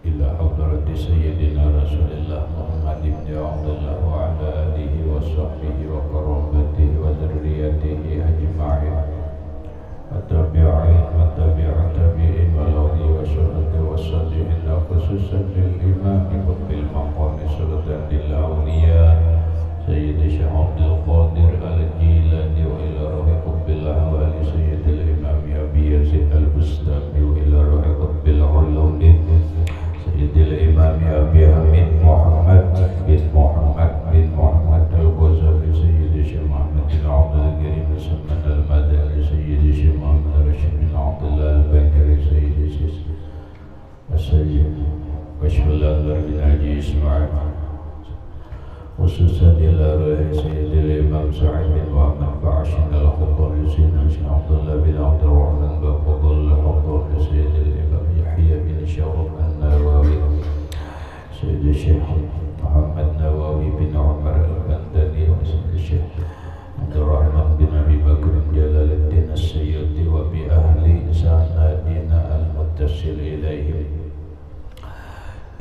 إلى حضرة سيدنا رسول الله محمد بن عبد الله وعلى آله وصحبه وقرابته وذريته أجمعين التابعين والتابعين والأولي والشهداء والصالحين خصوصا للإمام قطب المقام سلطان الأولياء سيد الشيخ عبد القادر الجيلاني وإلى روح قطب الأحوال سيد الإمام أبي يزيد البستامي وإلى روح قطب العلوم سيد الإمام أبي حميد محمد بن محمد الغزالي سيد الشيخ محمد بن عبد الكريم السمان المدني سيد الشيخ محمد رشيد بن عبد الله البكري سيد الشيخ السيد كشف الأنوار بن حجي إسماعيل خصوصا إلى روح سيد الإمام سعيد بن محمد بعشن الخطابي سيدنا الشيخ عبد الله بن عبد الرحمن بن فضل الخطابي سيد الإمام يحيى بن شرف النووي سيد الشيخ محمد نووي بن عمر البندلي وسيد الشيخ عبد الرحمن بن أبي بكر جلال الدين السيوطي وبأهل سندنا المتصل إليهم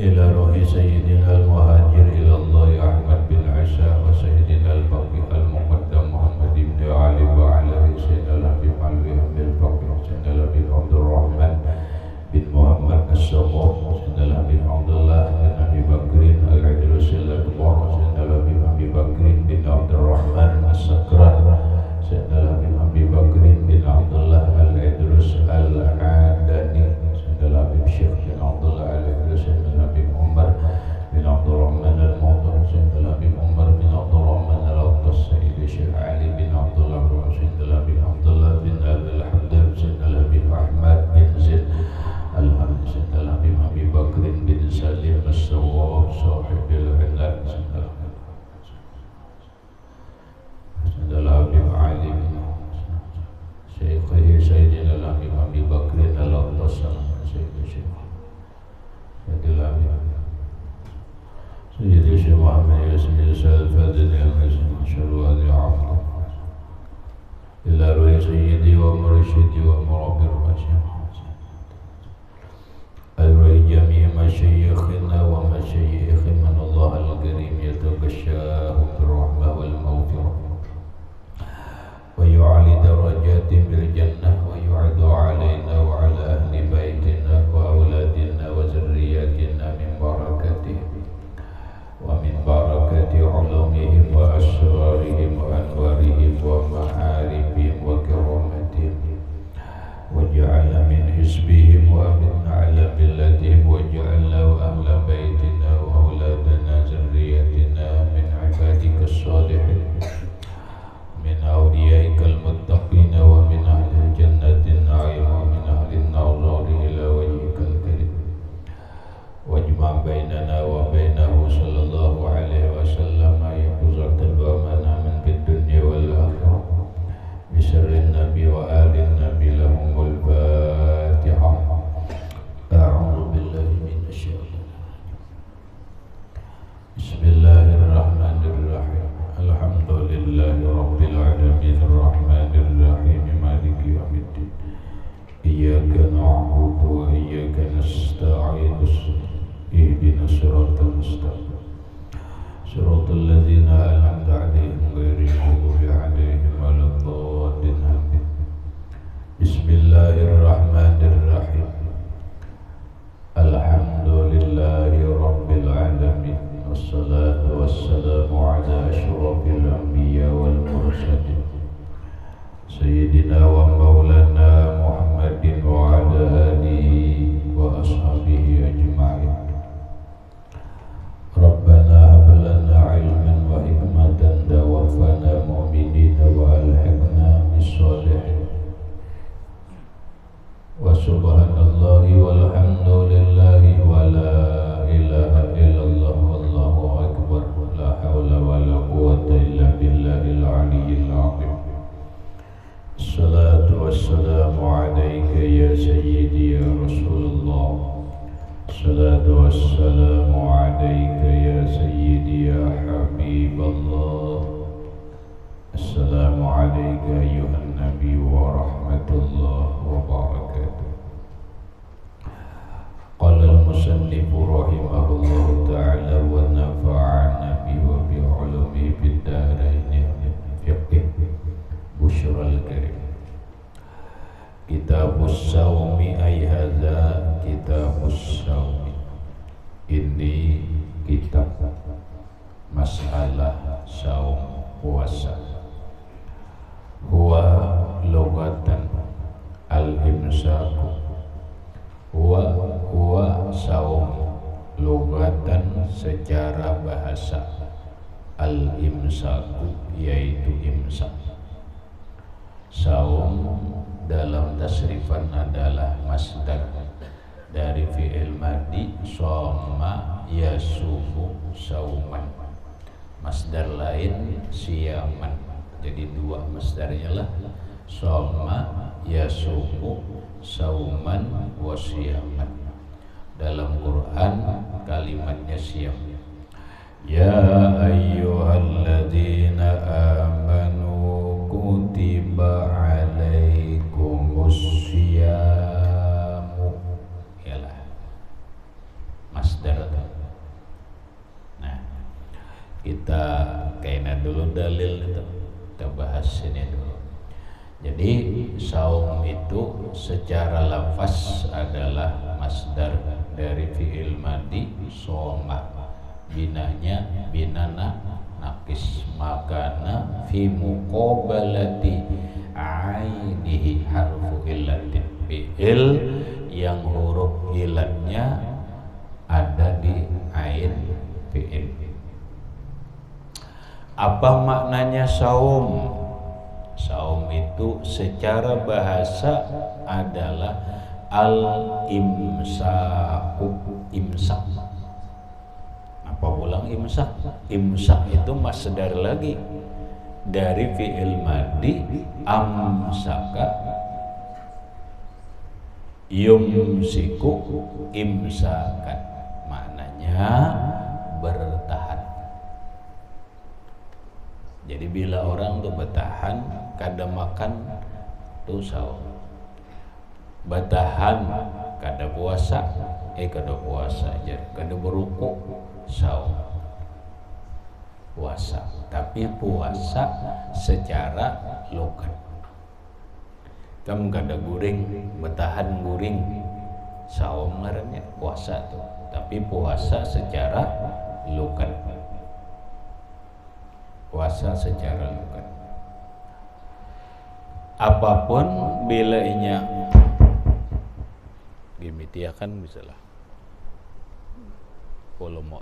إلى روح سيدنا المهاجر إلى الله أحمد بن عيسى وسيدنا الفقيه المقدم محمد بن علي وعلى سيدنا الحبيب علي بن الفقيه سيدنا الحبيب عبد الرحمن بن محمد الصقر سيدنا الحبيب عبد الله بن أبي بكر العدلوسي الأكبر سيدنا الحبيب أبي بكر بن عبد الرحمن السكران سيدنا الحبيب أبي بكر بن عبد الله العدلوس العادني سيدنا الحبيب شيخ بن عبد الله العدلوس سيدنا الحبيب عمر بن عبد الرحمن المعطر سيدنا الحبيب عمر بن عبد الرحمن الأقدس سيد الشيخ علي بن عبد الله سيدنا الحبيب عبد الله بن أبي الحدب سيدنا الحبيب أحمد بن زيد الحمد سيدنا الحبيب أبي بكر بن سليم الصواب صاحب العناد سيدنا الحبيب علي بن شيخه سيدنا الحبيب أبي بكر الأقدس سيد الشيخ سيد الحبيب سيد الشيخ محمد ياسين الفاتن المسلم شروع عبده إلى روح سيدي ومرشدي ومربي الرشيد أروي جميع مشايخنا ومشايخ من الله الكريم يتغشاه بالرحمة والمغفرة ويعلي درجاتهم بالجنة ويعد علينا وعلى أهل بيتنا وأولادنا وذرياتنا من بركتهم ومن بركة علومهم وأسرارهم وأنوارهم ومعارفهم وكرامتهم واجعل من حزبهم وأمتنا على ملتهم واجعلنا وأهل بيتنا وأولادنا ذريتنا من عبادك الصالحين من أوليائك المتقين ومن أهل الجنة النعيم ومن أهل النظر إلى وجهك الكريم واجمع بيننا وبينه صلى الله عليه وسلم يحفظك الأمانة من في الدنيا والآخرة بسر النبي وآل النبي لهم الفاتحة. أعوذ بالله من الشيطان بسم الله الرحمن الرحيم الحمد لله رب العالمين الرحمن الرحيم مالك يوم الدين إياك نعبد وإياك نستعين اهدنا الصراط المستقيم صراط الذين أنعمت عليهم غير المغضوب عليهم ولا الضالين آمين. بسم الله الرحمن الرحيم الحمد لله رب العالمين والصلاة والسلام على أشرف الأنبياء والمرسلين سيدنا ومولانا محمد وعلى آله وأصحابه أجمعين. ربنا هب لنا علما وحكمة توفنا مؤمنين وألحقنا بالصالحين. وسبحان الله والحمد لله ولا إله إلا الله والله أكبر لا حول ولا قوة إلا بالله العلي العظيم. الصلاة والسلام عليك يا سيدي يا رسول الله. الصلاة والسلام عليك يا سيدي يا حبيب الله. السلام عليك أيها النبي ورحمة الله وبركاته. قال المصنف kitabus saumi ay hadza kitabus saumi, ini kitab masalah saum puasa. Huwa lugatan al-imsaku, huwa saum lugatan secara bahasa, al-imsaku yaitu imsak. Saum dalam tasrifan adalah masdar dari fi'il madhi shoma yasumu sauman. Masdar lain siyaman. Jadi dua masdarnya lah, shoma yasumu sauman wa siyaman. Dalam Quran kalimatnya siyam. Ya ayyuhalladzina amanu kutiba alaikumus siyamu. Yalah masdar. Nah, kita kainan dulu dalil itu, kita bahas ini dulu. Jadi saum itu secara lafaz adalah masdar dari fi'il madhi shoma, binanya binana nakis, makana fi muqabalati ainihi harfu illatin, fi'il yang huruf ilatnya ada di ain fi'il. Apa maknanya saum? Saum itu secara bahasa adalah al-imsaku, imsak. Apa pulang imsak? Imsak itu masdar lagi dari fi'il madhi amsaka yumsiku imsakan, maknanya bertahan. Jadi bila orang tuh bertahan kada makan tuh saum, bertahan kada puasa kada puasa aja, kada berukuk saum puasa. Tapi puasa secara logat, kamu kada guring, bertahan guring, saum ngarannya puasa tuh. Tapi puasa secara logat, puasa secara logat. Apapun bila inya gimitiakan misalnya polomo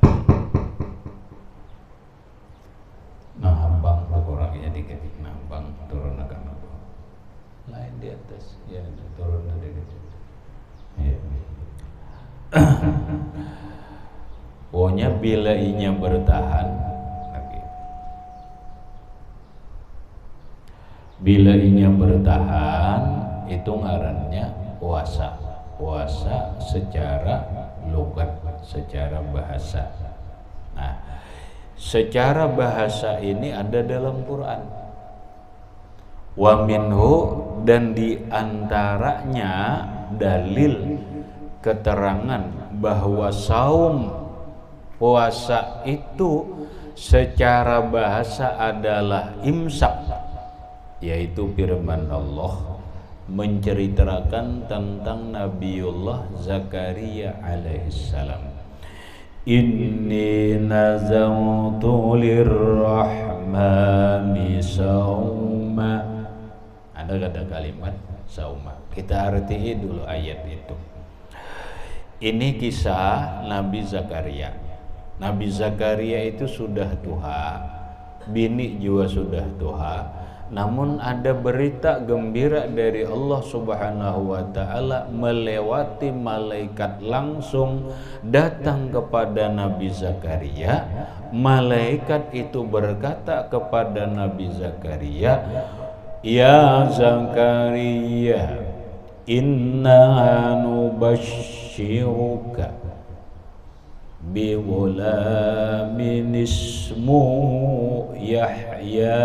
nambang tuh orangnya dikit, nambang turun akan apa lain di atas ya, turun dikit ya. Pokoknya bila inya bertahan lagi, bila inya bertahan itu ngarannya puasa. Puasa secara logat, secara bahasa. Nah, secara bahasa ini ada dalam Quran. Wa minhu, dan diantaranya dalil keterangan bahwa saum puasa itu secara bahasa adalah imsak, yaitu firman Allah menceritakan tentang Nabiullah Zakaria alaihissalam. Inni nazamtu lirrahmani sauma. Ada kalimat sauma. Kita arti dulu ayat itu. Ini kisah Nabi Zakaria. Nabi Zakaria itu sudah tua, bini juga sudah tua. Namun ada berita gembira dari Allah Subhanahu wa ta'ala, melewati malaikat langsung datang kepada Nabi Zakaria. Malaikat itu berkata kepada Nabi Zakaria, Ya Zakaria, inna nubashiruka bighulamin ismuhu Yahya.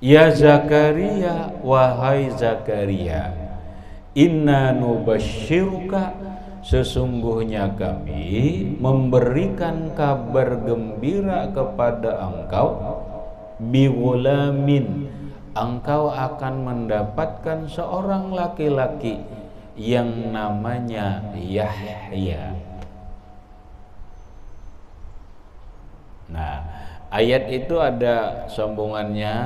Ya Zakaria, wahai Zakaria, inna nubashiruka, sesungguhnya kami memberikan kabar gembira kepada engkau bighulamin, engkau akan mendapatkan seorang laki-laki yang namanya Yahya. Nah, ayat itu ada sambungannya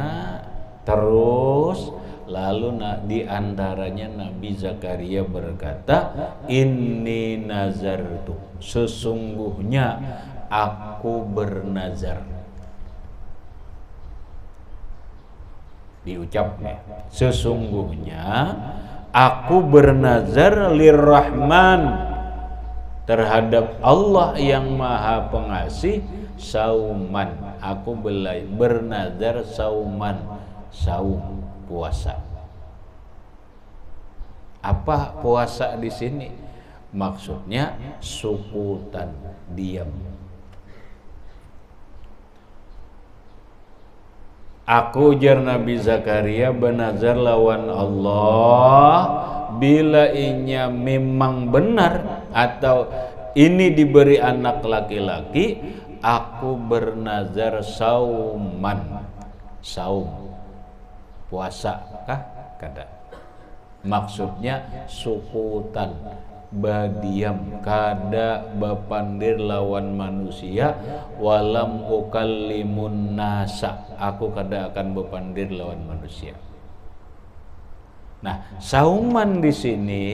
terus, lalu di antaranya Nabi Zakaria berkata, inni nazartu, sesungguhnya aku bernazar. Diucapnya, sesungguhnya aku bernazar lirrahman, terhadap Allah yang Maha Pengasih, sauman, aku bernazar sauman, saum, puasa. Apa puasa di sini? Maksudnya sukutan, diam. Aku jar Nabi Zakaria bernazar lawan Allah, bila inya memang benar atau ini diberi anak laki-laki, aku bernazar sauman, saum, puasa kah? Kada. Maksudnya sukutan, badiam, kada bapandir lawan manusia, walam ukallimun nasa, aku kada akan bapandir lawan manusia. Nah, sauman di sini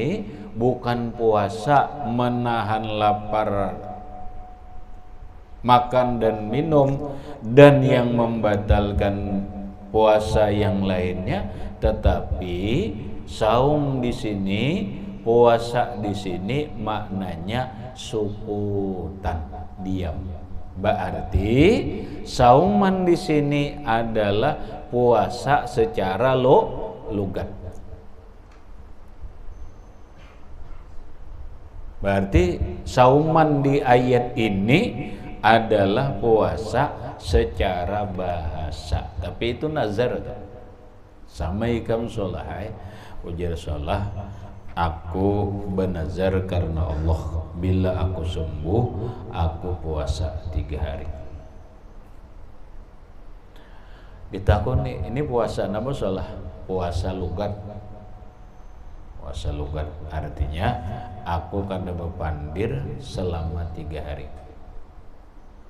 bukan puasa menahan lapar, makan dan minum dan yang membatalkan puasa yang lainnya, tetapi saum di sini, puasa di sini maknanya sukutan, diam. Berarti sauman di sini adalah puasa secara logat. Berarti sauman di ayat ini adalah puasa secara bahasa. Tapi itu nazar tuh. Sama ikam sholahai, ujar sholah, aku bernazar karena Allah, bila aku sembuh aku puasa 3 hari. Ditakuni, ini puasa apa sholah? Puasa lugat. Puasa lugat artinya aku kada bepandir selama 3 hari.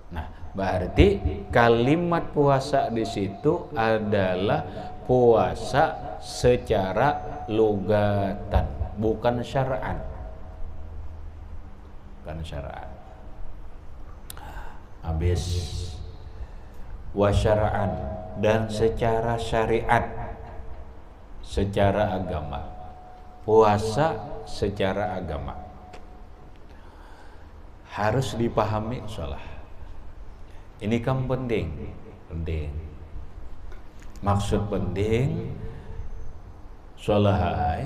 Nah, berarti kalimat puasa di situ adalah puasa secara lugatan, bukan syar'an. Bukan syar'an. Habis wa syar'an, dan secara syariat, secara agama. Puasa secara agama harus dipahami sholah. Ini kan penting. Maksud penting sholahai,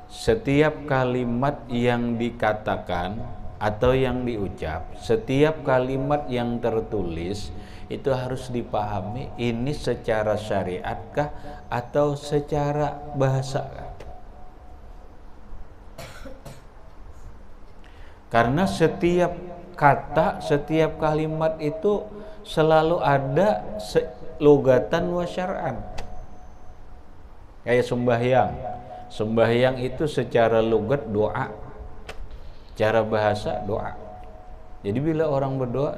setiap kalimat yang dikatakan atau yang diucap, setiap kalimat yang tertulis itu harus dipahami ini secara syariatkah atau secara bahasa. Karena setiap kata, setiap kalimat itu selalu ada lugatan wa syar'an. Kayak sembahyang. Sembahyang itu secara lugat doa, cara bahasa doa. Jadi bila orang berdoa,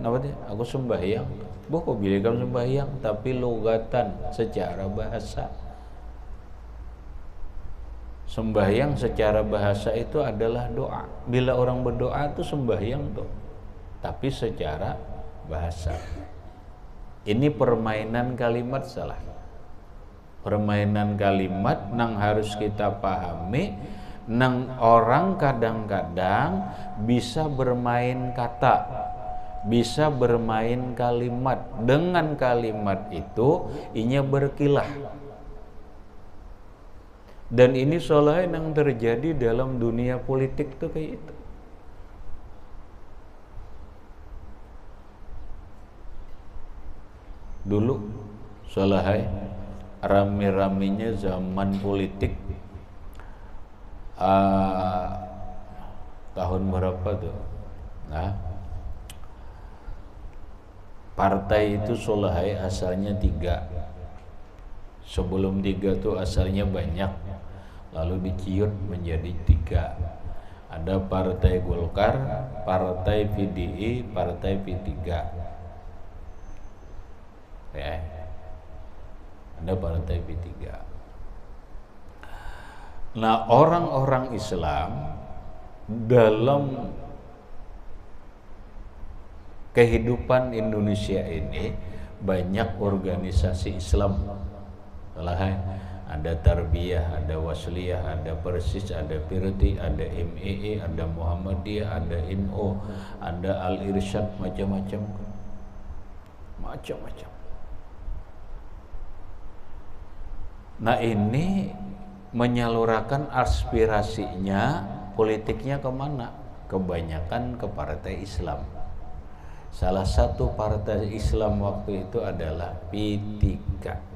aku sembahyang. Kok bila kamu sembahyang, tapi lugatan secara bahasa. Sembahyang secara bahasa itu adalah doa. Bila orang berdoa itu sembahyang tuh, tapi secara bahasa. Ini permainan kalimat salah. Permainan kalimat nang harus kita pahami. Nang orang kadang-kadang bisa bermain kata, bisa bermain kalimat. Dengan kalimat itu inya berkilah. Dan ini soalnya yang terjadi dalam dunia politik tuh kayak itu. Dulu soalnya rame-ramenya zaman politik tahun berapa tuh? Nah, partai itu Solahai asalnya 3. Sebelum 3 tuh asalnya banyak, lalu diciut menjadi 3. Ada Partai Golkar, Partai PDI, Partai P3. Ya, ada Partai P3. Nah, orang-orang Islam dalam kehidupan Indonesia ini banyak organisasi Islam. Ada Tarbiyah, ada Wasliyah, ada Persis, ada Pirti, ada MEE, ada Muhammadiyah, ada NO, ada Al-Irsyad, macam-macam. Nah, ini menyalurkan aspirasinya, politiknya kemana? Kebanyakan ke partai Islam. Salah satu partai Islam waktu itu adalah P3.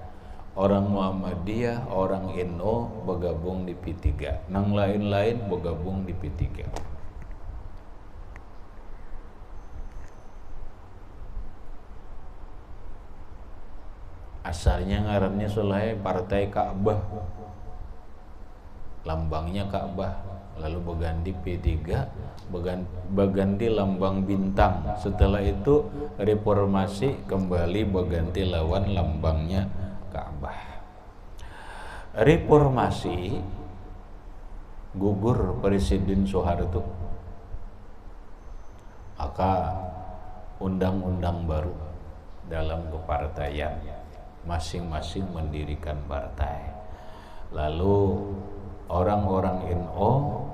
Orang Muhammadiyah, orang NO bergabung di P3. Nang lain-lain bergabung di P3. Asalnya ngarannya Soleh Partai Ka'bah. Lambangnya Ka'bah. Lalu berganti P3, berganti lambang bintang. Setelah itu reformasi, kembali berganti lawan lambangnya Ka'bah. Reformasi, gugur Presiden Soeharto, maka undang-undang baru dalam kepartaian, masing-masing mendirikan partai. Lalu orang-orang NO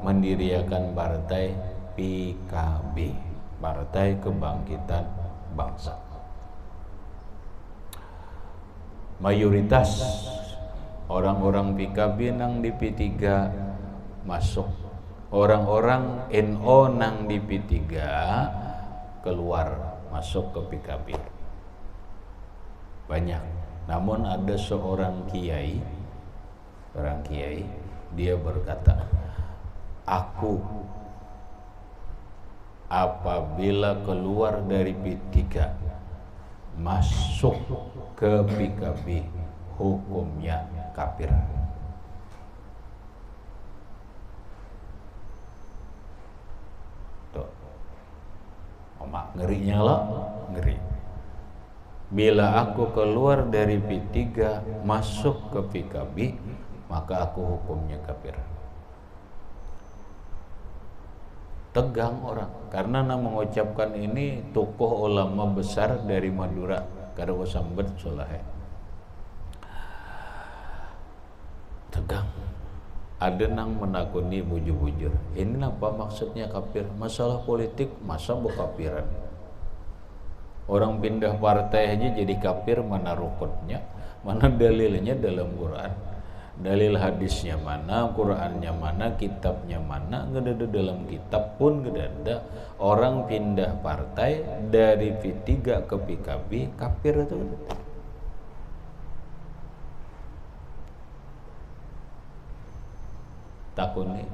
mendirikan partai PKB, Partai Kebangkitan Bangsa. Mayoritas orang-orang PKB nang di P3 masuk, orang-orang NO nang di P3 keluar masuk ke PKB. Banyak. Namun ada seorang kiai, dia berkata, aku apabila keluar dari P3 masuk ke PKB hukumnya kafir. Tuh, omak ngerinya lo, ngeri. Bila aku keluar dari P3 masuk ke PKB, maka aku hukumnya kafir. Tegang orang, karena mengucapkan ini tokoh ulama besar dari Madura, Karo Sambet Soleh. Tegang. Ada nang menakuni bujur-bujur. Ini apa maksudnya kafir? Masalah politik masa berkafiran? Orang pindah partai aja jadi kafir, mana rukunnya, mana dalilnya dalam Quran? Dalil hadisnya mana, Qurannya mana, kitabnya mana? Nggak ada dalam kitab pun, nggak ada. Orang pindah partai dari P3 ke PKB kafir itu. Takuni,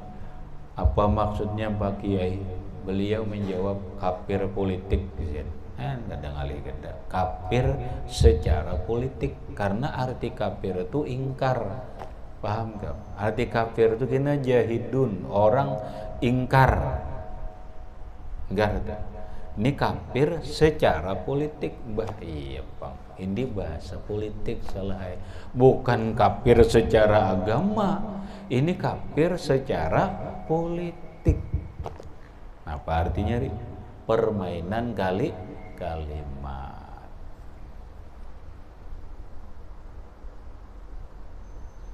apa maksudnya Pak Kiai? Beliau menjawab kafir politik. Kadang alih kata kafir secara politik, karena arti kafir itu ingkar. Paham gak? Arti kafir itu kena jahidun, orang ingkar. Enggak ada. Ini kafir secara politik. Iya Bang, ini bahasa politik salah. Bukan kafir secara agama. Ini kafir secara politik. Apa artinya? Permainan kalimat.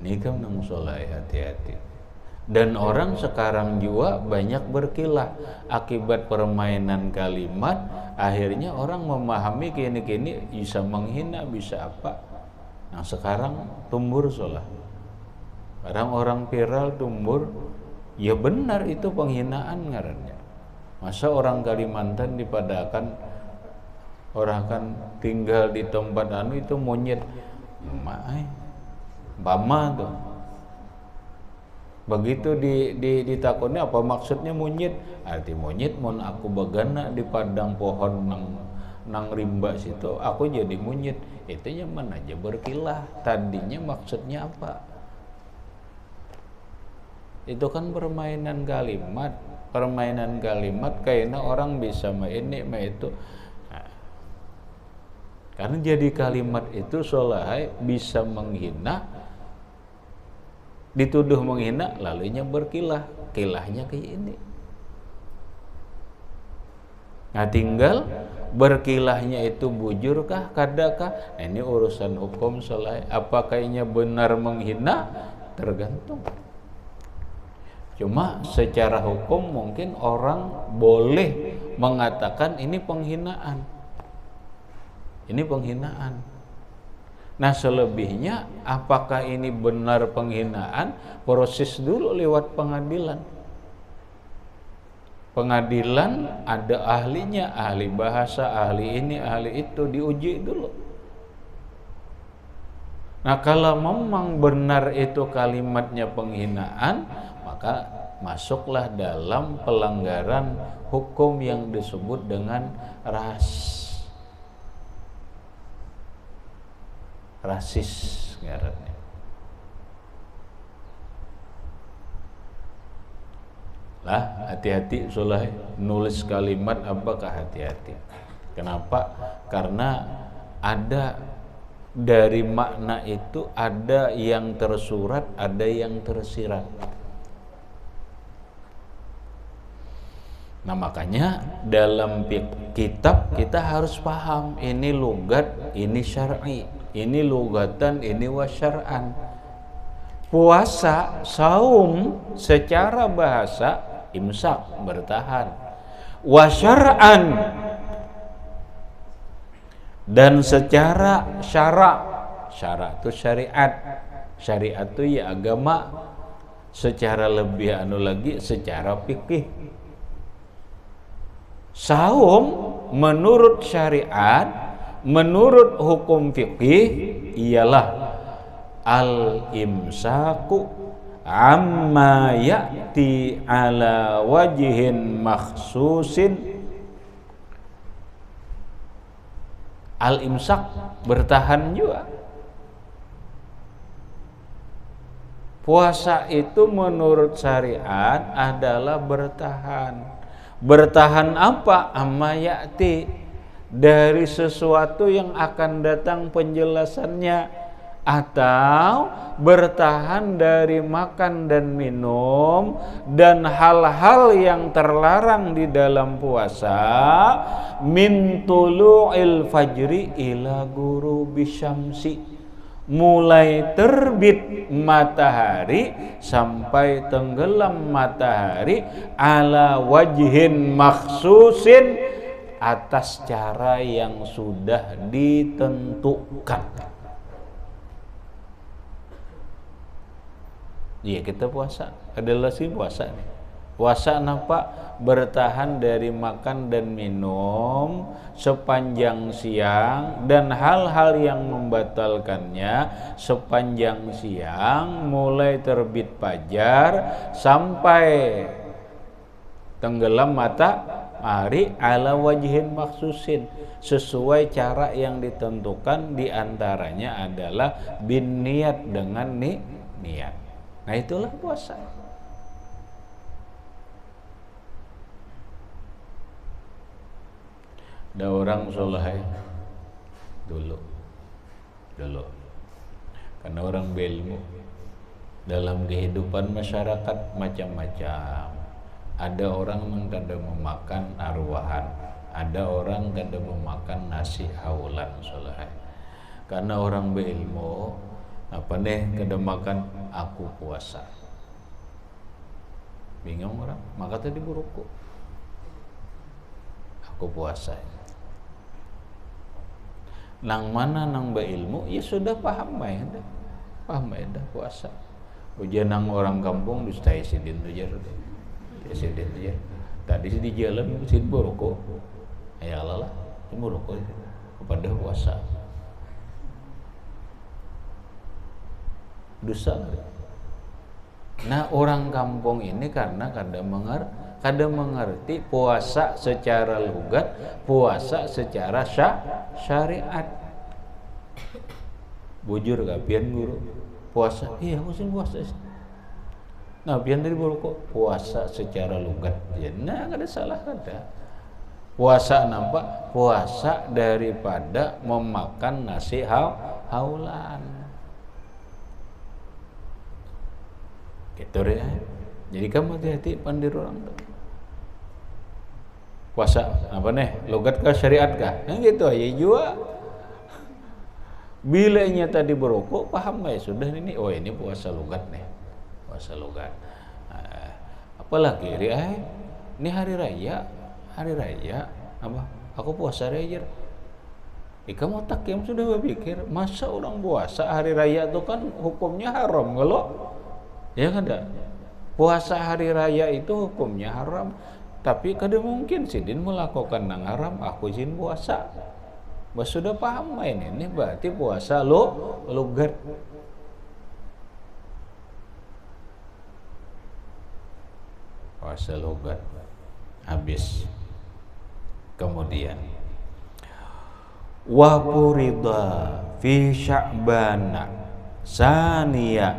Ini kan nang soleh, hati-hati. Dan orang sekarang juga banyak berkilah akibat permainan kalimat. Akhirnya orang memahami kini-kini bisa menghina, bisa apa. Nah sekarang tumbur soleh. Orang-orang viral tumbur. Ya benar, itu penghinaan ngarannya. Masa orang Kalimantan dipadakan orang kan tinggal di tempat itu monyet. Bama tuh Begitu ditakoni apa maksudnya monyet? Arti monyet mun aku bagana di padang pohon nang rimba situ, aku jadi monyet. Itu nyaman aja berkilah. Tadinya maksudnya apa? Itu kan permainan kalimat. Permainan kalimat kayaknya orang bisa main ini, main itu. Nah, karena jadi kalimat itu seolah bisa menghina, dituduh menghina, lalunya berkilah. Kilahnya kayak ini. Nah tinggal berkilahnya itu bujurkah, kadakah? Nah, ini urusan hukum selai. Apakah ini benar menghina? Tergantung. Cuma secara hukum mungkin orang boleh mengatakan ini penghinaan. Ini penghinaan. Nah selebihnya apakah ini benar penghinaan? Proses dulu lewat pengadilan. Pengadilan ada ahlinya, ahli bahasa, ahli ini, ahli itu, diuji dulu. Nah kalau memang benar itu kalimatnya penghinaan, maka masuklah dalam pelanggaran hukum yang disebut dengan rasis ngarannya. Lah hati-hati solah nulis kalimat apakah hati-hati. Kenapa? Karena ada dari makna itu ada yang tersurat, ada yang tersirat. Nah makanya dalam kitab kita harus paham ini lugat, ini syar'i, ini lugatan, ini wasyar'an. Puasa, saum secara bahasa imsak, bertahan. Wasyar'an, dan secara syara itu syariat, syariat itu ya agama. Secara lebih lagi secara fikih. Saum menurut syariat, menurut hukum fikih ialah al-imsaku amma ya'ti ala wajhin makhsusin. Al-imsak bertahan juga. Puasa itu menurut syariat adalah bertahan. Bertahan apa? Amma ya'ti, dari sesuatu yang akan datang penjelasannya, atau bertahan dari makan dan minum dan hal-hal yang terlarang di dalam puasa, min tulu'il fajri ila ghurubi syamsi, mulai terbit matahari sampai tenggelam matahari, ala wajhin makhsusin, atas cara yang sudah ditentukan. Iya kita puasa, adalah sih puasa nih. Puasa napa? Bertahan dari makan dan minum sepanjang siang dan hal-hal yang membatalkannya sepanjang siang, mulai terbit fajar sampai tenggelam matahari, ala wajhin maksusin, sesuai cara yang ditentukan, diantaranya adalah bin niat, dengan niat. Nah itulah puasa. Ada orang soleh dulu, karena orang berilmu, dalam kehidupan masyarakat macam-macam. Ada orang yang kadang memakan arwahan, ada orang kadang memakan nasi haulan soleh. Karena orang berilmu, apa nih kadang makan aku puasa. Bingung orang, maka tadi buruku. Aku puasa. Nang mana nang berilmu, ya sudah paham ya dah puasa. Ujian nang orang kampung di stay sidin tuh ya. Tadi sih di jalan sih buruku. Ya Allah lah, buruku kepada puasa. Dosa Nah, orang kampung ini karena kada mengerti puasa secara lugat, puasa secara syariat. Bujur gak pian guru puasa, iya aku sih puasa. Nah, pian dari guru kok puasa secara lugat. Ya, nah, kada salah kada. Puasa nampak puasa daripada memakan nasi haulan. Gitu ya. Jadi kamu hati-hati pandir orang tuh. Puasa apa nih? Logat kah syariat kah? Nah gitu aja juga. Bilanya tadi berokok paham nggak ya sudah ini oh ini puasa logat nih. Puasa logat. Nah, apalagi ini hari raya apa? Aku puasa raya. Kamu tak yang sudah berpikir masa orang puasa hari raya itu kan hukumnya haram kalau ya kan dah. Puasa hari raya itu hukumnya haram. Tapi kada mungkin sidin melakukan nang haram, aku izin puasa. Bas sudah paham main ini berarti puasa logat. Puasa logat. Habis. Kemudian wa furida fi sya'ban saniya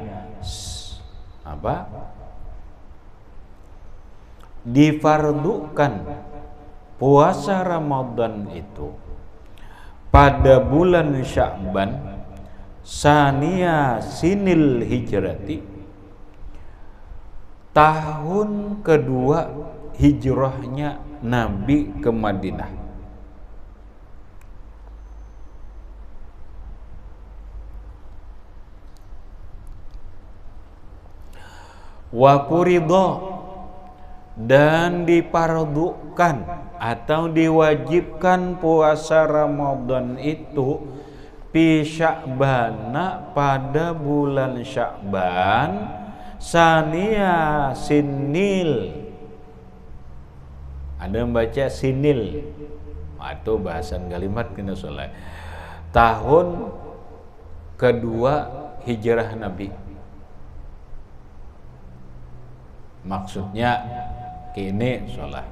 apa? Difardukan puasa Ramadan itu pada bulan Sya'ban sania sinil hijrati, tahun kedua hijrahnya Nabi ke Madinah. Wa furida, dan dipardukan atau diwajibkan puasa Ramadan itu fi Sya'bana pada bulan Sya'ban sania sinil. Ada membaca sinil atau bahasan kalimat kena soleh. Tahun kedua hijrah Nabi. Maksudnya kini sholat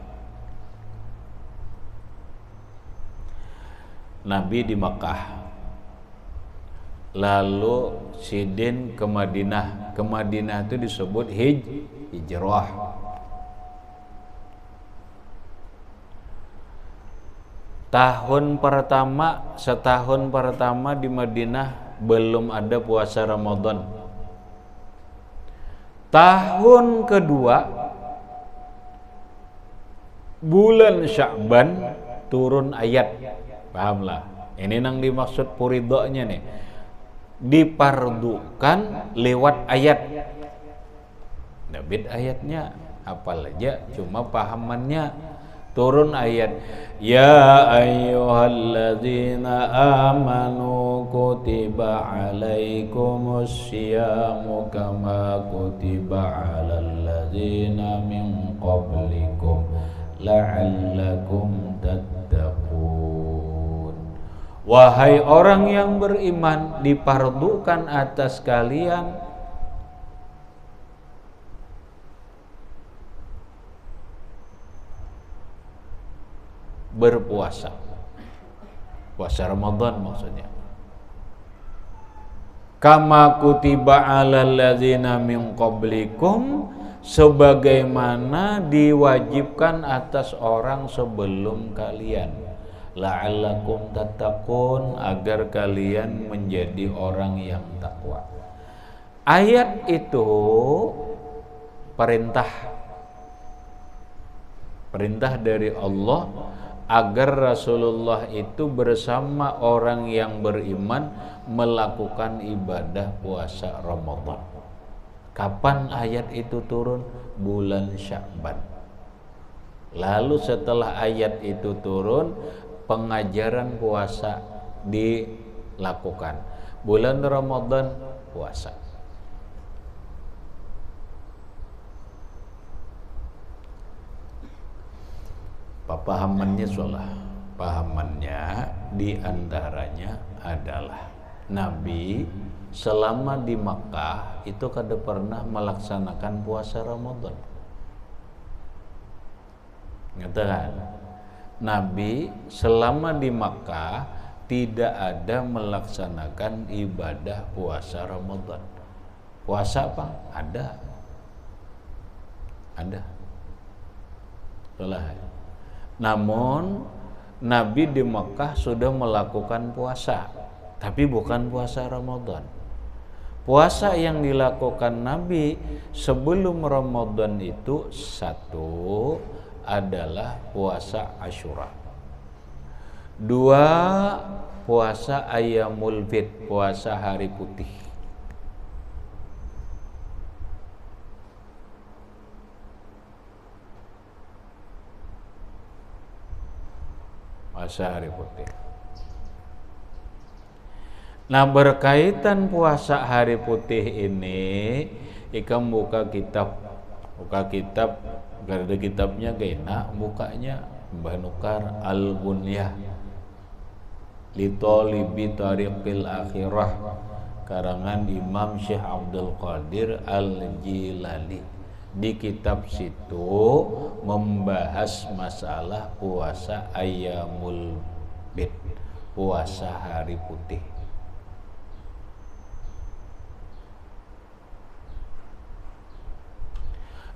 Nabi di Makkah, lalu sidin ke Madinah. Ke Madinah itu disebut hijrah. Setahun pertama di Madinah belum ada puasa Ramadan. Tahun kedua bulan Sya'ban turun ayat. Pahamlah. Ini yang dimaksud puridoknya nih. Dipardukan lewat ayat. Nabit ayatnya apalagi cuma pahamannya. Turun ayat, ya ayyuhalladzina amanu kutiba alaikumus syiyamu kama kutiba alal ladzina min qablikum la'allakum tattaqun. Wahai orang yang beriman, dipardukan atas kalian berpuasa, puasa Ramadan maksudnya. Kama kutiba alal ladzina min qablikum, sebagaimana diwajibkan atas orang sebelum kalian. La'allakum tattaqun, agar kalian menjadi orang yang takwa. Ayat itu perintah dari Allah agar Rasulullah itu bersama orang yang beriman melakukan ibadah puasa Ramadan. Kapan ayat itu turun? Bulan Sya'ban. Lalu setelah ayat itu turun, pengajaran puasa dilakukan. Bulan Ramadan puasa. Pahamannya diantaranya adalah Nabi selama di Makkah itu kada pernah melaksanakan puasa Ramadan. Ngatakan, Nabi selama di Makkah tidak ada melaksanakan ibadah puasa Ramadan. Puasa apa? Ada. Namun Nabi di Makkah sudah melakukan puasa, tapi bukan puasa Ramadan. Puasa yang dilakukan Nabi sebelum Ramadan itu satu adalah puasa Asyura. Dua, puasa Ayyamul Bid, puasa hari putih. Puasa hari putih. Nah, berkaitan puasa hari putih ini, ikam buka kitab, ada kitabnya kena bukanya Mbah Nukar Al-Bunyah li Talibi Tariqil Akhirah, karangan Imam Syekh Abdul Qadir Al-Jilani. Di kitab situ membahas masalah puasa Ayyamul Bid, puasa hari putih.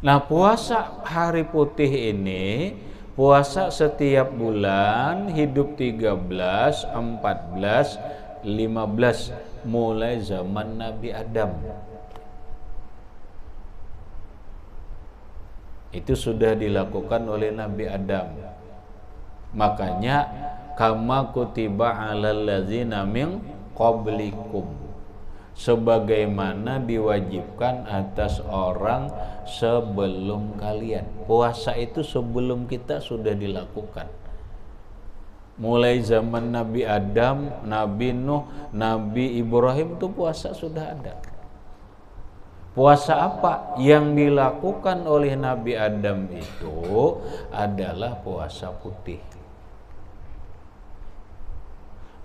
Nah, puasa hari putih ini puasa setiap bulan, hidup 13, 14, 15 mulai zaman Nabi Adam. Itu sudah dilakukan oleh Nabi Adam. Makanya kama kutiba 'alal ladzina min qablikum, sebagaimana diwajibkan atas orang sebelum kalian. Puasa itu sebelum kita sudah dilakukan. Mulai zaman Nabi Adam, Nabi Nuh, Nabi Ibrahim itu puasa sudah ada. Puasa apa yang dilakukan oleh Nabi Adam itu adalah puasa putih.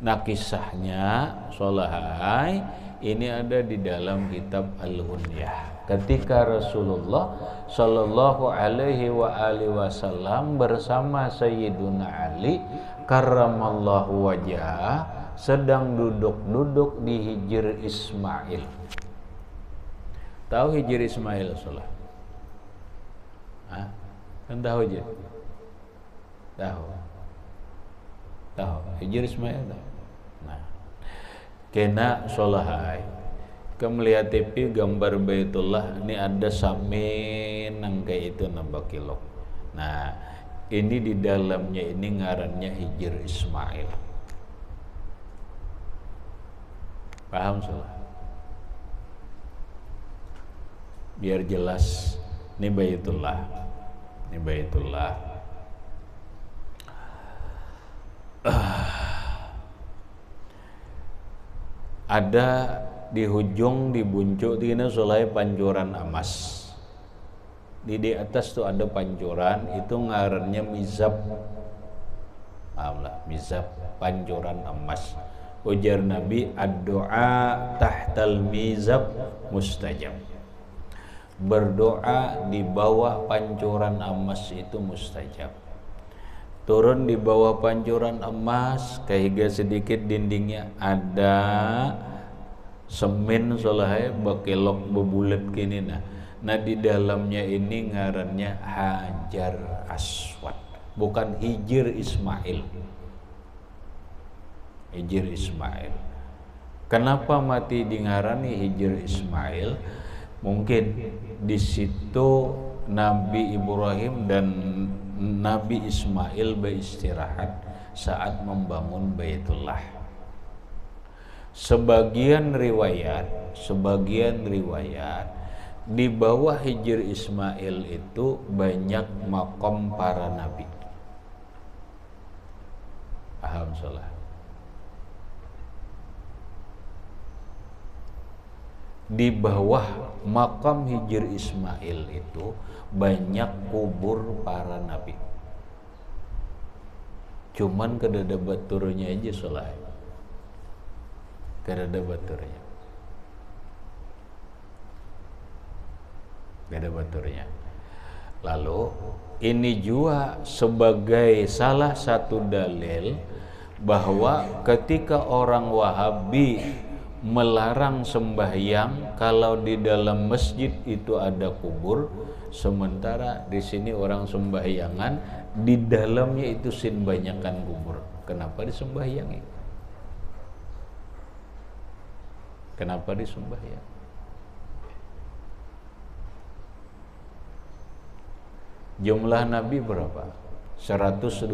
Nah, kisahnya Solahai ini ada di dalam kitab Al-Bunyah. Ketika Rasulullah Shallallahu Alaihi Wasallam bersama Sayyiduna Ali karramallahu wajhah sedang duduk-duduk di Hijr Ismail. Tahu Hijr Ismail Solah? Kan tahu aja? Tahu Hijr Ismail tahu. Nah, kena Solahai kamu lihat TV gambar Baitullah, ini ada samin kayak itu nambah kilo. Nah, ini di dalamnya ini ngarannya Hijr Ismail. Paham Solah? Biar jelas, ini Baitullah. Ada di hujung, di buncuk ini sulai pancuran emas. Di atas tuh ada pancuran, itu ngarannya mizab. Mizab, pancuran emas. Ujar Nabi, ad-du'a tahtal mizab mustajab. Berdoa di bawah pancuran emas itu mustajab. Turun di bawah pancuran emas, kehingga sedikit dindingnya ada semen solahai bakilok bebulet gini. Nah di dalamnya ini ngarannya Hajar Aswad, bukan Hijr Ismail. Hijr Ismail. Kenapa mati di ngarani Hijr Ismail? Mungkin di situ Nabi Ibrahim dan Nabi Ismail beristirahat saat membangun Baitullah. Sebagian riwayat di bawah Hijr Ismail itu banyak makom para nabi. Paham salah? Di bawah makam Hijr Ismail itu banyak kubur para nabi. Cuman kedada baturnya aja soleh. Kada baturnya. Kada baturnya. Lalu ini juga sebagai salah satu dalil bahwa ketika orang Wahabi melarang sembahyang kalau di dalam masjid itu ada kubur, sementara di sini orang sembahyangan di dalamnya itu sin banyakan kubur. Kenapa disembahyangi? Kenapa disembahyang? Jumlah Nabi berapa? 124.000.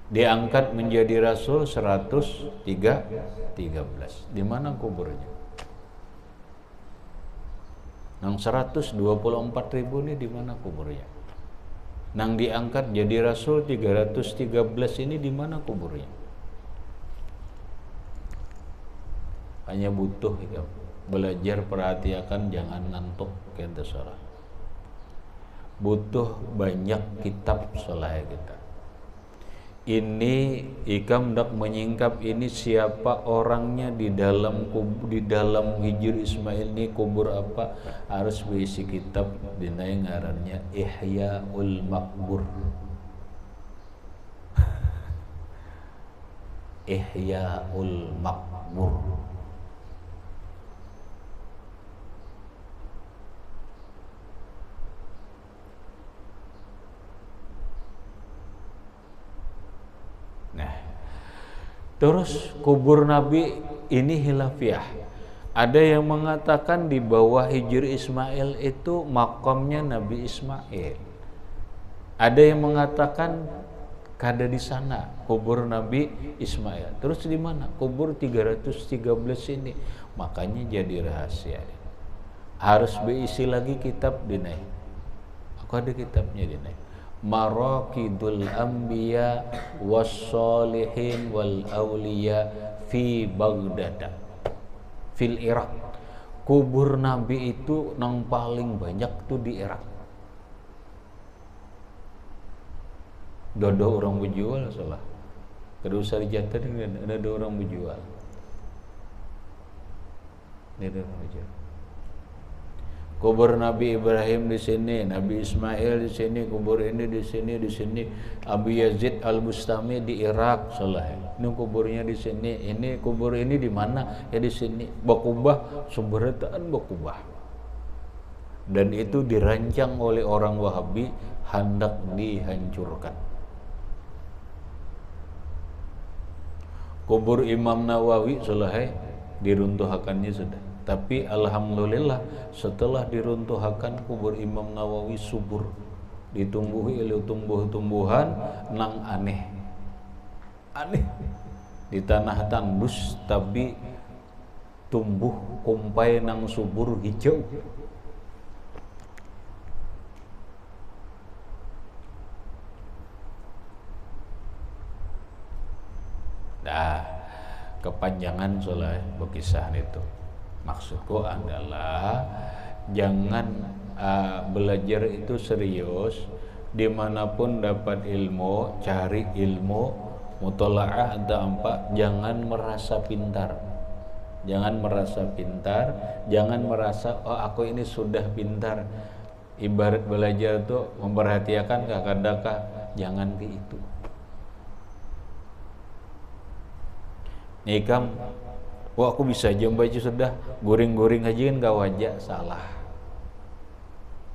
Diangkat menjadi Rasul 113. Di mana kuburnya? Nang 124.000 ini di mana kuburnya? Nang diangkat jadi Rasul 313 ini di mana kuburnya? Hanya butuh ya, belajar, perhatikan, jangan ngantuk kita salah. Butuh banyak kitab selai kita. Ini ikam dak menyingkap ini siapa orangnya di dalam Hijr Ismail ini kubur apa, harus berisi kitab dinai ngarannya Ihyaul Maqbur. Ihyaul Maqbur. Nah, terus kubur Nabi ini hilafiyah. Ada yang mengatakan di bawah Hijr Ismail itu makamnya Nabi Ismail. Ada yang mengatakan kada di sana kubur Nabi Ismail. Terus di mana kubur 313 ini? Makanya jadi rahasia. Harus berisi lagi kitab dinai. Aku ada kitabnya dinai. Maraqidul Anbiya was-Solihin wal Awliya fi Baghdad fil Irak. Kubur Nabi itu nang paling banyak tuh di Irak. Dodo orang berjual salah. Kada usah dijatah ada orang berjual. Ada orang berjual. Kubur Nabi Ibrahim di sini, Nabi Ismail di sini, kubur ini di sini, Abu Yazid Al-Bustami di Irak, salah. Ini kuburnya di sini, ini kubur ini di mana? Ya di sini. Bakubah, Suberataan Bakubah. Dan itu dirancang oleh orang Wahabi hendak dihancurkan. Kubur Imam Nawawi salah, diruntuhkannya sudah. Tapi alhamdulillah setelah diruntuhkan kubur Imam Nawawi subur, ditumbuhi oleh tumbuh-tumbuhan nang aneh di tanah tandus, tapi tumbuh kumpai nang subur hijau. Nah, kepanjangan soalnya berkisah itu. Maksudku adalah jangan belajar itu serius, dimanapun dapat ilmu, cari ilmu, mutola'ah atau apa, jangan merasa pintar. Jangan merasa pintar, jangan merasa oh aku ini sudah pintar. Ibarat belajar tuh memperhatikan kakak-kakak, jangan ke itu. Nikam wah aku bisa aja baca sudah, goring-goring aja kan gak wajah, salah.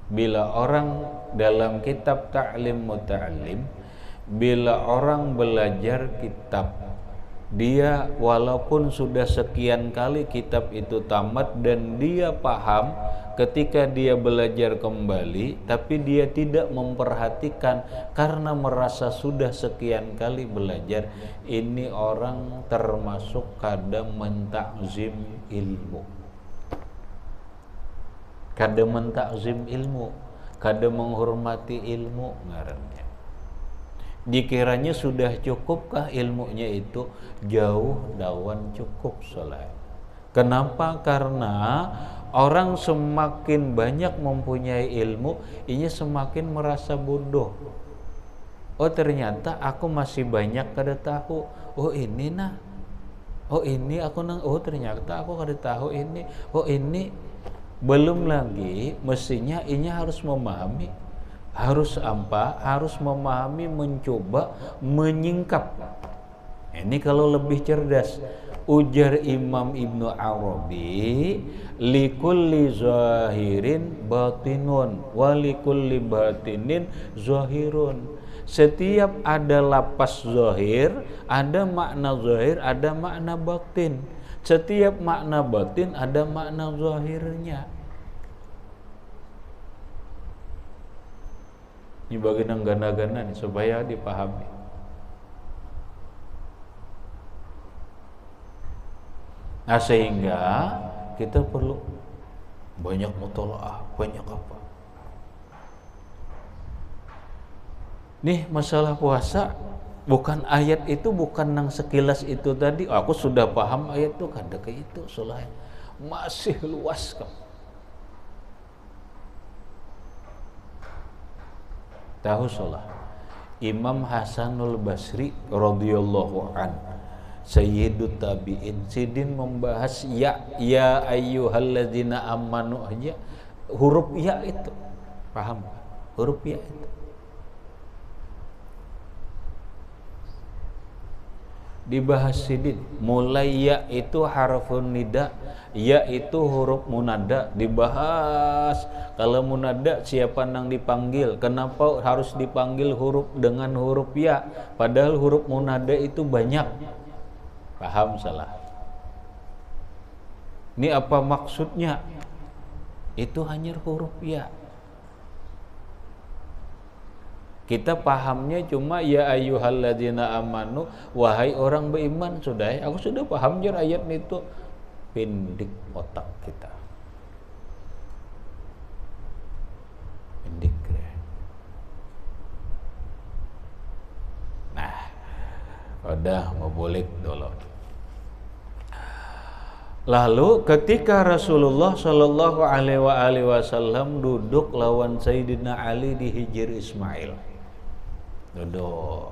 Bila orang dalam kitab ta'lim muta'allim, bila orang belajar kitab, dia walaupun sudah sekian kali kitab itu tamat dan dia paham, ketika dia belajar kembali, tapi dia tidak memperhatikan karena merasa sudah sekian kali belajar, ini orang termasuk kada mentakzim ilmu. Kada mentakzim ilmu, kada menghormati ilmu ngarannya. Dikiranya sudah cukupkah ilmunya itu? Jauh dawan cukup salah. Kenapa? Karena orang semakin banyak mempunyai ilmu, ini semakin merasa bodoh. Oh ternyata aku masih banyak kada tahu. Oh ini nah Oh ini aku oh ternyata aku kada tahu ini. Oh ini belum lagi mestinya ini harus memahami, harus apa? Harus memahami, mencoba menyingkap. Ini kalau lebih cerdas. Ujar Imam Ibnu Arabi, likulli zahirin batinun wa likulli batinin zahirun. Setiap ada lapas zahir, ada makna zahir, ada makna batin. Setiap makna batin ada makna zahirnya. Ini bagian gana-gana nih supaya dipahami. Nah sehingga kita perlu banyak mutalaah, banyak apa. Nih masalah puasa, bukan ayat itu, bukan nang sekilas itu tadi. Aku sudah paham ayat itu, kada ke itu, soalnya masih luas kok. Tahu solah Imam Hasanul Basri radhiyallahu anhu, Sayyidut Tabi'in, Sidin membahas ya ayyuhalladzina amanu aja, huruf ya itu. Paham? Huruf ya itu. Dibahas Sidin, mulai ya itu harfun nida, ya itu huruf munada. Dibahas kalau munada siapa nang dipanggil, kenapa harus dipanggil huruf dengan huruf ya, padahal huruf munada itu banyak. Paham salah. Ini apa maksudnya? Itu hanya huruf ya. Kita pahamnya cuma ya ayyuhalladzina amanu, wahai orang beriman. Sudah, aku sudah paham jar ayat itu. Pindik otak kita. Pindik. Nah, udah mau boleh dulu. Lalu ketika Rasulullah Shallallahu Alaihi Wasallam duduk lawan Sayyidina Ali di Hijr Ismail, duduk.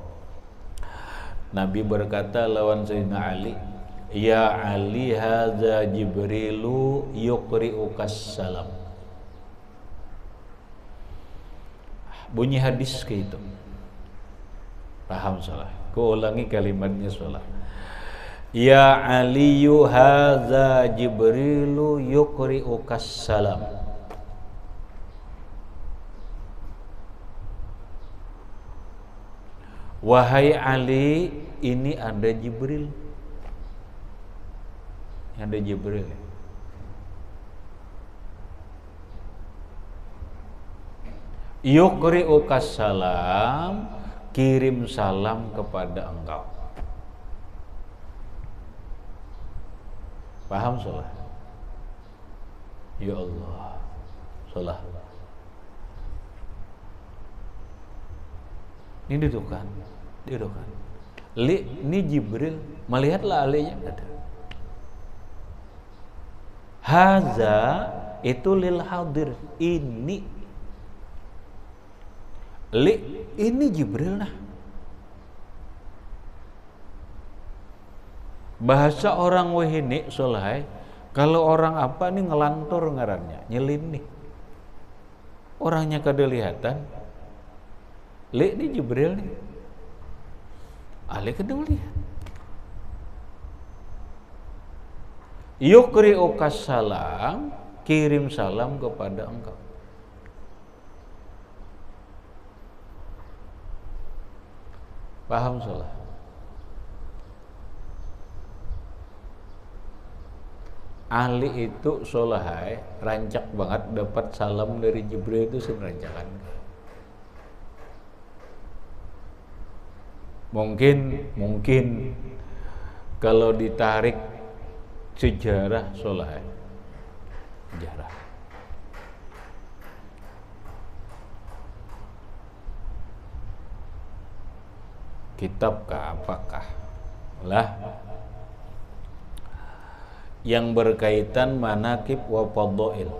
Nabi berkata lawan Sayyidina Ali, ya Ali, hadza Jibrilu yuqri'ukas salam. Bunyi hadis ke itu. Paham salah? Ku ulangi kalimatnya salah. Ya Aliyu hadza Jibrilu yuqri'ukas salam. Wahai Ali, ini ada Jibril. Ada Jibril. Yuqri'ukas salam, kirim salam kepada engkau. Paham salah? Ya Allah, salah. Ini dudukan. Ini Jibril, melihatlah alinya ada. Haza itu lil hadir, ini Jibril nah. Bahasa orang wahini solai, kalau orang apa nih ngelantur ngarannya, nyelin nih. Orangnya kada lihatan. Ini Jibril nih. Ali kada lihat. Yuqri'ukas salam, kirim salam kepada engkau. Paham salah? Ali itu solahai, rancak banget dapat salam dari Jibril itu serancakan. Mungkin kalau ditarik sejarah solahai, sejarah. Kitabkah apakah? Lah yang berkaitan manaqib wa fadhail.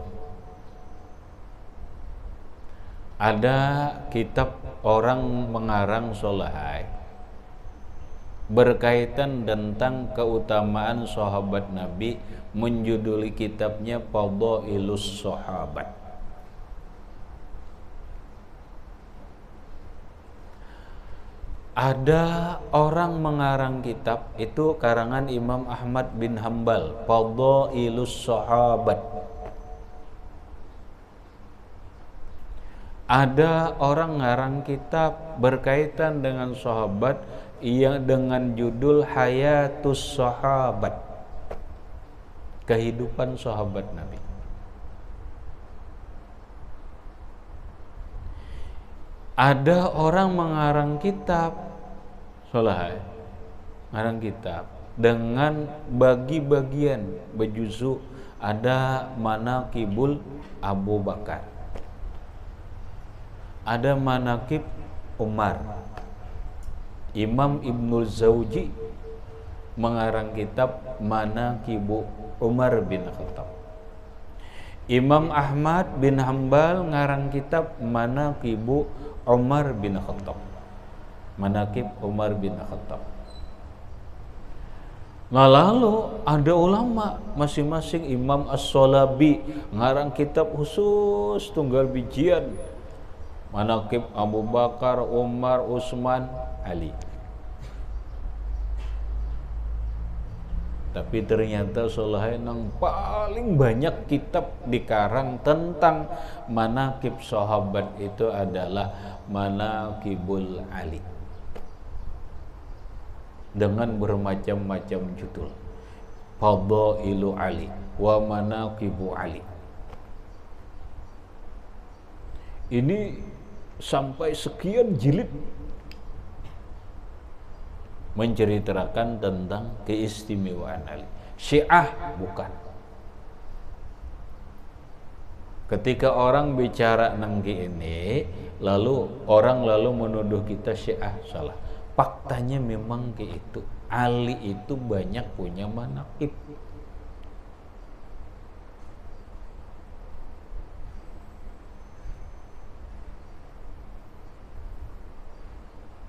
Ada kitab orang mengarang solahai, berkaitan tentang keutamaan sahabat Nabi, menjuduli kitabnya Fadailus Sahabat. Ada orang mengarang kitab itu karangan Imam Ahmad bin Hambal, Fadailus Sahabat. Ada orang ngarang kitab berkaitan dengan sahabat yang dengan judul Hayatus Sahabat, kehidupan sahabat Nabi. Ada orang mengarang kitab, ngarang kitab dengan bagi-bagian berjuzu. Ada Manaqibul Abu Bakar, ada Manaqib Umar. Imam Ibnul Zawji mengarang kitab Manaqibu Umar bin Khattab. Imam Ahmad bin Hambal ngarang kitab Manaqibu Umar bin Khattab. Manaqib Umar bin Khattab. Nah, lalu ada ulama masing-masing. Imam As-Shalabi ngarang kitab khusus tunggal bijian Manaqib Abu Bakar, Umar, Utsman, Ali. Tapi ternyata yang paling banyak kitab dikarang tentang manaqib sahabat itu adalah Manaqibul Ali, dengan bermacam-macam judul. Fadailu Ali wa Manaqibu Ali. Ini sampai sekian jilid menceritakan tentang keistimewaan Ali. Syiah bukan. Ketika orang bicara nangki ini, lalu orang menuduh kita Syiah salah. Faktanya memang kayak itu. Ali itu banyak punya manaqib.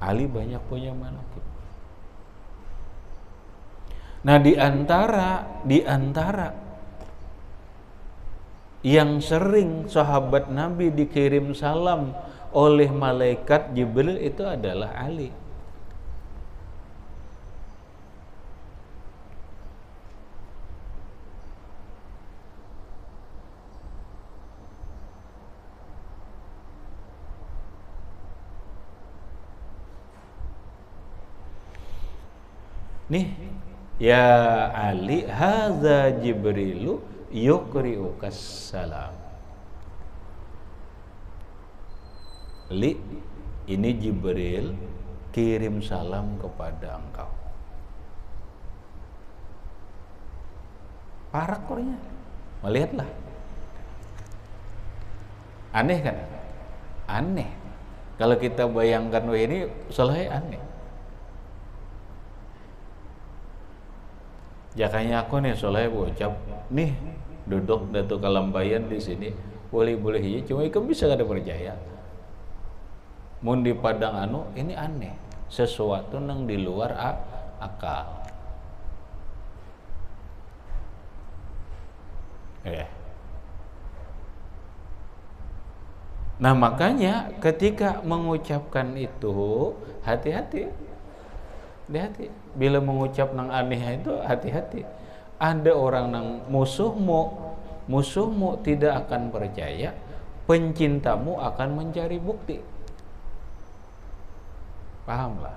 Ali banyak punya manaqib. Nah, di antara yang sering sahabat Nabi dikirim salam oleh malaikat Jibril itu adalah Ali. Nih, ya Ali, hadza Jibrilu yuqri'ukas salam. Ali, ini Jibril kirim salam kepada engkau. Parak orangnya. Melihatlah. Aneh kan? Aneh. Kalau kita bayangkan ini selesai aneh. Jakanya aku nih soleh bocap nih duduk datu kalambayan di sini boleh iya cuma ikan bisa kada percaya. Mun di padang anu ini aneh, sesuatu nang di luar akal. Nah, makanya ketika mengucapkan itu hati-hati. Bila mengucap nang aneh itu hati-hati. Ada orang nang musuhmu tidak akan percaya, pencintamu akan mencari bukti. Pahamlah.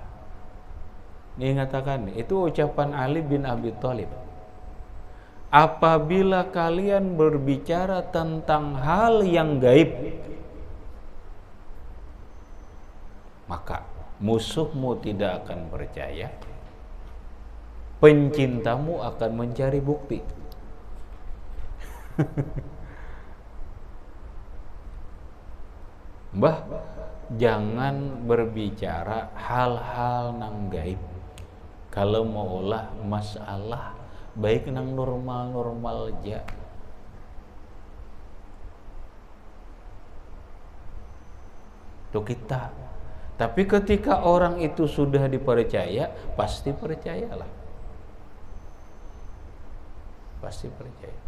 Ini ngatakan itu ucapan Ali bin Abi Thalib. Apabila kalian berbicara tentang hal yang gaib, maka musuhmu tidak akan percaya, pencintamu akan mencari bukti. Mbah, jangan berbicara hal-hal nang gaib kalau mau olah masalah baik nang normal aja. Tuh kita Tapi ketika orang itu sudah dipercaya, pasti percayalah. Pasti percaya.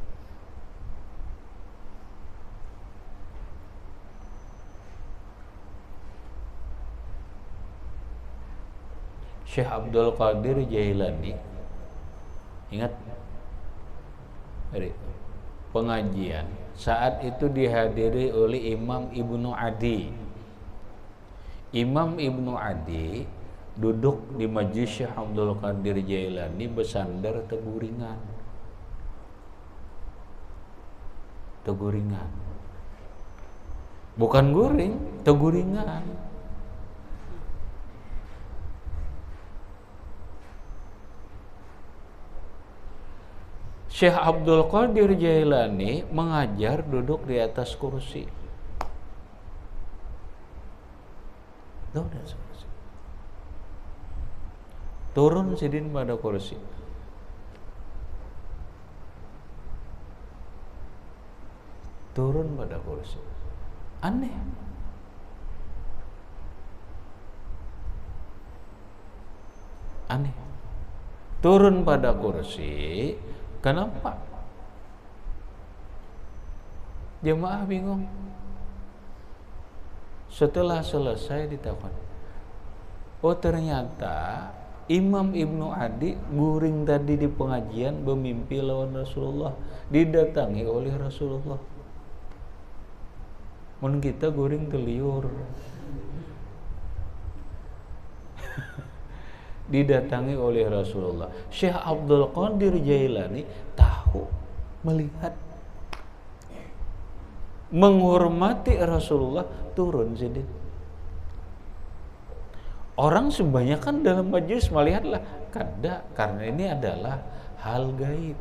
Syekh Abdul Qadir Jailani, ingat dari pengajian saat itu dihadiri oleh Imam Ibnu Adi. Imam Ibnu Adi duduk di majlis Syekh Abdul Qadir Jailani bersandar teguringan. Teguringan. Bukan guring, teguringan. Syekh Abdul Qadir Jailani mengajar duduk di atas kursi. Turun sidin pada kursi. Turun pada kursi. Aneh. Aneh. Turun pada kursi. Kenapa? Jemaah bingung. Setelah selesai ditakon, oh ternyata Imam Ibnu Adi guring tadi di pengajian bermimpi lawan Rasulullah, didatangi oleh Rasulullah. Mun kita guring teliur. Didatangi oleh Rasulullah. Syekh Abdul Qadir Jailani tahu, melihat, menghormati Rasulullah, turun sidin. Orang sebanyakan dalam majlis melihatlah kada, karena ini adalah hal gaib.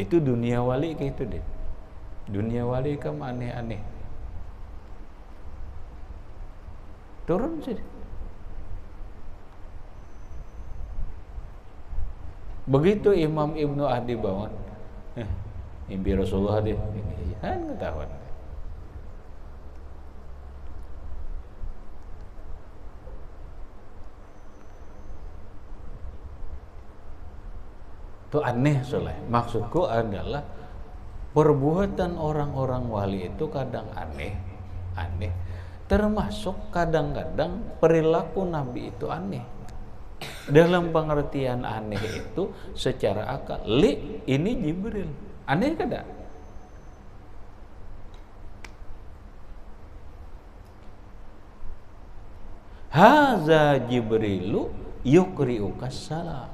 Itu dunia wali kayak itu deh. Dunia wali kan aneh-aneh. Turun saja. Begitu Imam Ibnu Adi bangun, mimpi Rasulullah dia, kan ketahuan. Itu aneh soleh. Maksudku adalah perbuatan orang-orang wali itu kadang aneh. Termasuk kadang-kadang perilaku Nabi itu aneh. Dalam pengertian aneh itu secara akal. Ini Jibril. Aneh kada? Haza Jibrilu yukri'ukas salam.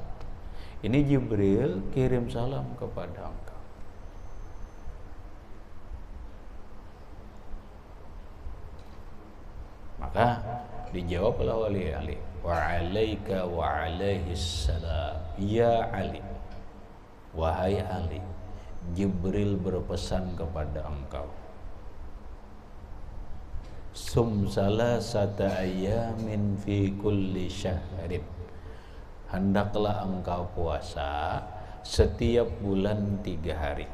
Ini Jibril kirim salam kepada engkau. Maka dijawab oleh wali Ali, wa alaika wa alaihis salam ya Ali. Wahai Ali, Jibril berpesan kepada engkau, sum salasata ayamin fi kulli syahrin. Hendaklah engkau puasa setiap bulan 3 hari.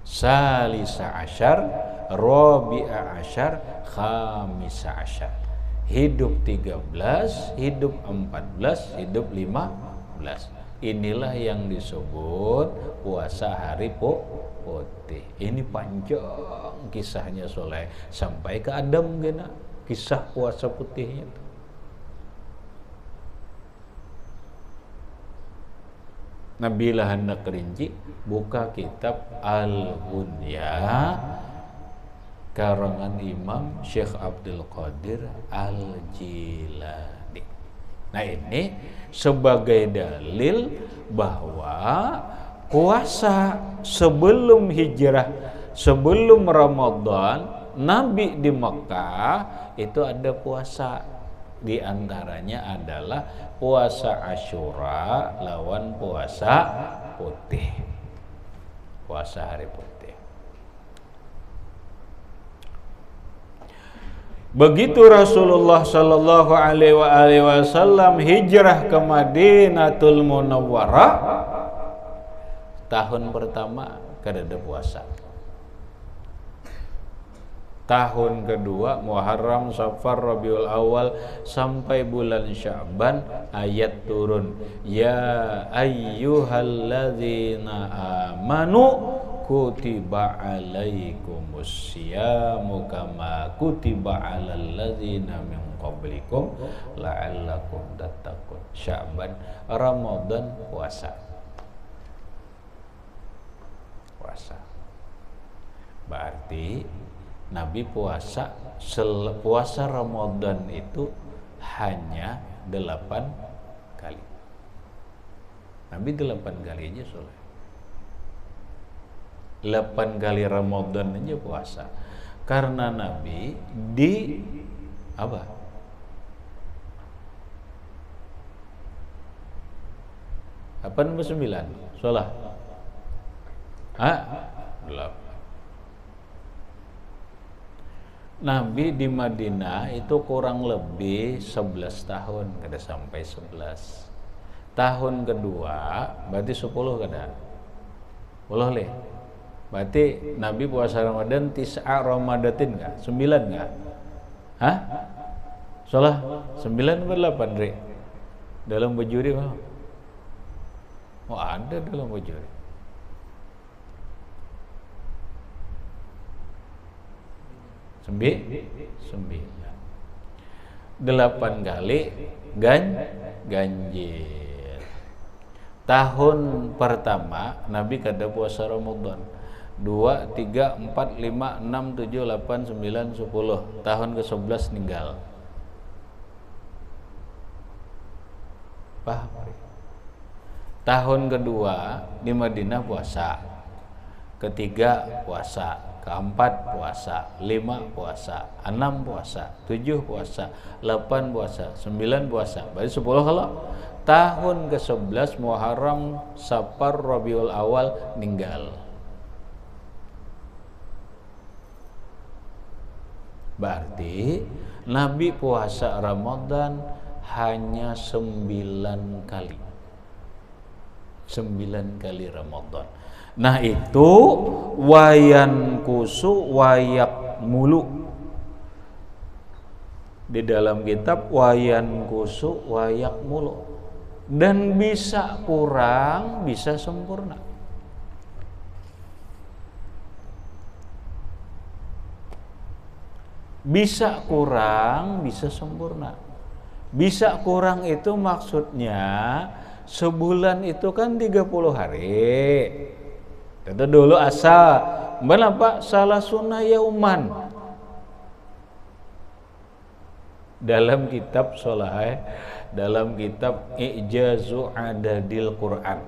Salisa asyar, Rabi'a asyar, Khamisa asyar. Hidup 13, hidup 14, hidup 15. Inilah yang disebut puasa hari putih. Ini panjang kisahnya soleh, sampai ke Adam gena kisah puasa putihnya itu. Nabila hendak kerinci, buka kitab Al-Ghunya karangan Imam Syekh Abdul Qadir Al-Jilani. Nah ini sebagai dalil bahwa puasa sebelum hijrah, sebelum Ramadan, Nabi di Mekah itu ada puasa. Di antaranya adalah puasa Asyura lawan puasa putih. Puasa hari putih. Begitu Rasulullah sallallahu alaihi wasallam hijrah ke Madinatul Munawwarah, tahun pertama kada puasa. Tahun kedua Muharram, Safar, Rabiul Awal sampai bulan Sya'ban ayat turun, ya ayyuhalladzina amanu kutiba alaikumus syiyamu kama kutiba alal ladzina min qablikum la'allakum tattaqun. Sya'ban, Ramadan, puasa. Berarti Nabi puasa Ramadan itu hanya 8 kali. Nabi 8 kali aja sholat. 8 kali Ramadan aja puasa. Karena Nabi di apa? 8 atau 9 sholat? 8. Nabi di Madinah itu kurang lebih 11 tahun, kada sampai 11. Tahun kedua berarti 10 kada? 10 leh. Berarti Nabi puasa Ramadan 9 Ramadatin enggak? 9 enggak? Hah? Salah 9 atau 8, Re? Dalam bajuri mah? Oh, ada dalam bajuri. 9. 8 kali ganjil. Tahun pertama Nabi kada puasa Ramadan. 2, 3, 4, 5, 6, 7, 8, 9, 10. Tahun ke-11 ninggal. Paham? Tahun kedua di Madinah puasa. Ketiga puasa, keempat puasa, 5 puasa, 6 puasa, 7 puasa, 8 puasa, 9 puasa. Berarti 10 kalau tahun ke-11 Muharram, Safar, Rabiul Awal ninggal. Berarti Nabi puasa Ramadan hanya 9 kali. 9 kali Ramadan. Nah itu wayan kusu wayak mulu. Di dalam kitab wayan kusu wayak mulu. Dan bisa kurang, bisa sempurna. Bisa kurang, bisa sempurna. Bisa kurang itu maksudnya sebulan itu kan 30 hari. Itu dulu asal kenapa salah sunnah yauman dalam kitab Sholahai, dalam kitab I'jazu Adadil Quran,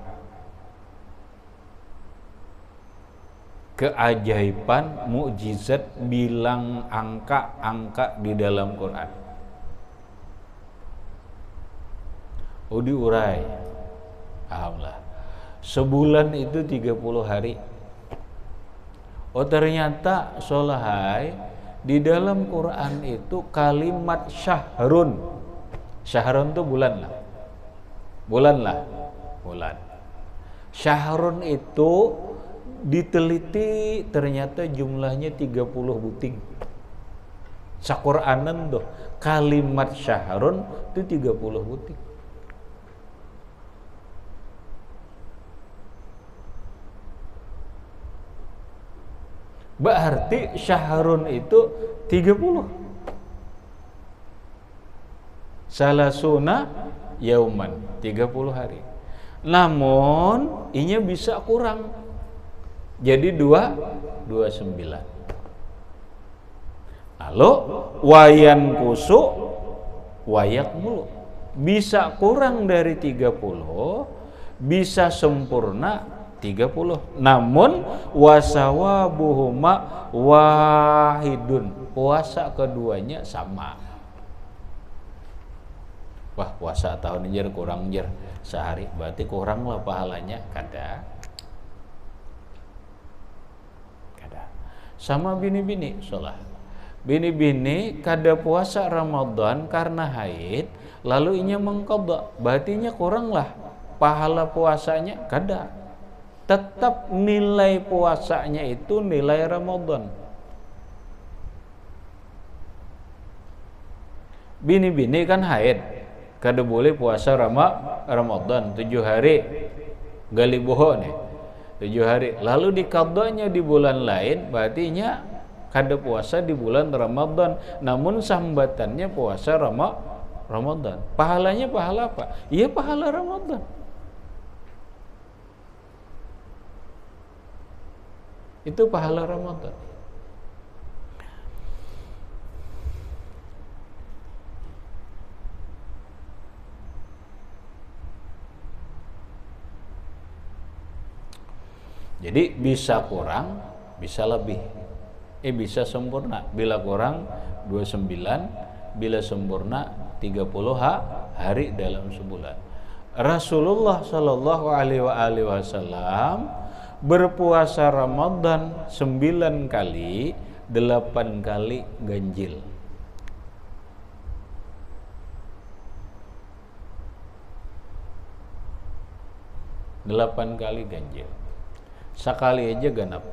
keajaiban mukjizat bilang angka-angka di dalam Quran. Diurai, alhamdulillah. Sebulan itu 30 hari. Oh ternyata Sholahai di dalam Quran itu kalimat syahrun. Syahrun itu bulan lah. Bulan. Syahrun itu diteliti ternyata jumlahnya 30 buting. Sa-Quranan tuh kalimat syahrun itu 30 buting. Berarti syahrun itu 30. Salasuna yauman, 30 hari. Namun inya bisa kurang. Jadi 29. Lalu wayan kusu wayak mulu. Bisa kurang dari 30, bisa sempurna 30. Namun wasawabuhuma wahidun. Puasa keduanya sama. Wah, puasa tahun ini kurang jer sehari, berarti kurang lah pahalanya. Kada. Sama bini-bini sholat. Bini-bini kada puasa Ramadan karena haid, lalu inya mengqadha, berarti inya kurang lah pahala puasanya. Kada. tetap nilai puasanya itu nilai Ramadan. Bini-bini kan haid, kada boleh puasa Ramadan 7 hari galibuho nih 7 hari, lalu dikadanya di bulan lain, berarti nya kada puasa di bulan Ramadan, namun sambatannya puasa Ramadan. Pahalanya pahala apa? Iya, pahala Ramadan. Itu pahala Ramadan. Jadi bisa kurang, bisa lebih. Bisa sempurna. Bila kurang 29, bila sempurna 30 hari dalam sebulan. Rasulullah Shallallahu alaihi wasallam berpuasa Ramadan 9 kali, 8 kali ganjil. Delapan kali ganjil. Sekali aja genap.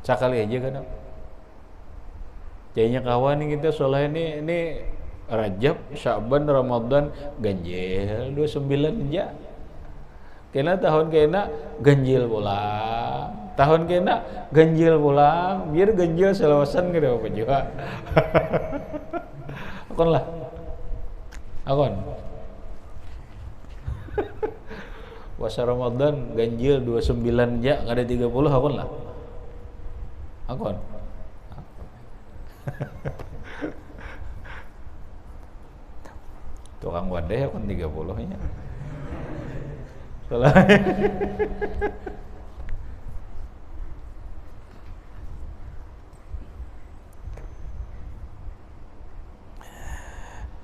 Sekali aja genap. Jadinya kawan kita soalnya ini Rajab, Sya'ban, Ramadan ganjil 29 aja. Kena tahun kena ganjil pulang. Tahun kena ganjil pulang. Biar ganjil selawasan gitu apa juga. Akon lah. Akon. Puasa Ramadan ganjil 29 aja, ada 30 akon lah. Akon. Tukang wadah akon 30-nya. Salah.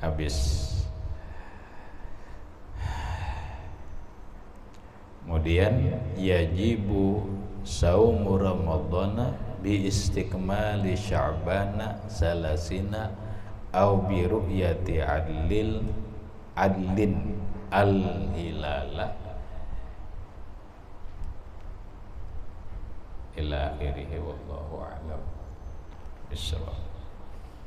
Habis. Kemudian yajibu saumu ramadhana bi istikmali sya'bana salasina au bi ru'yati adlin al hilala ila akhirih wallahu a'lam bissawab.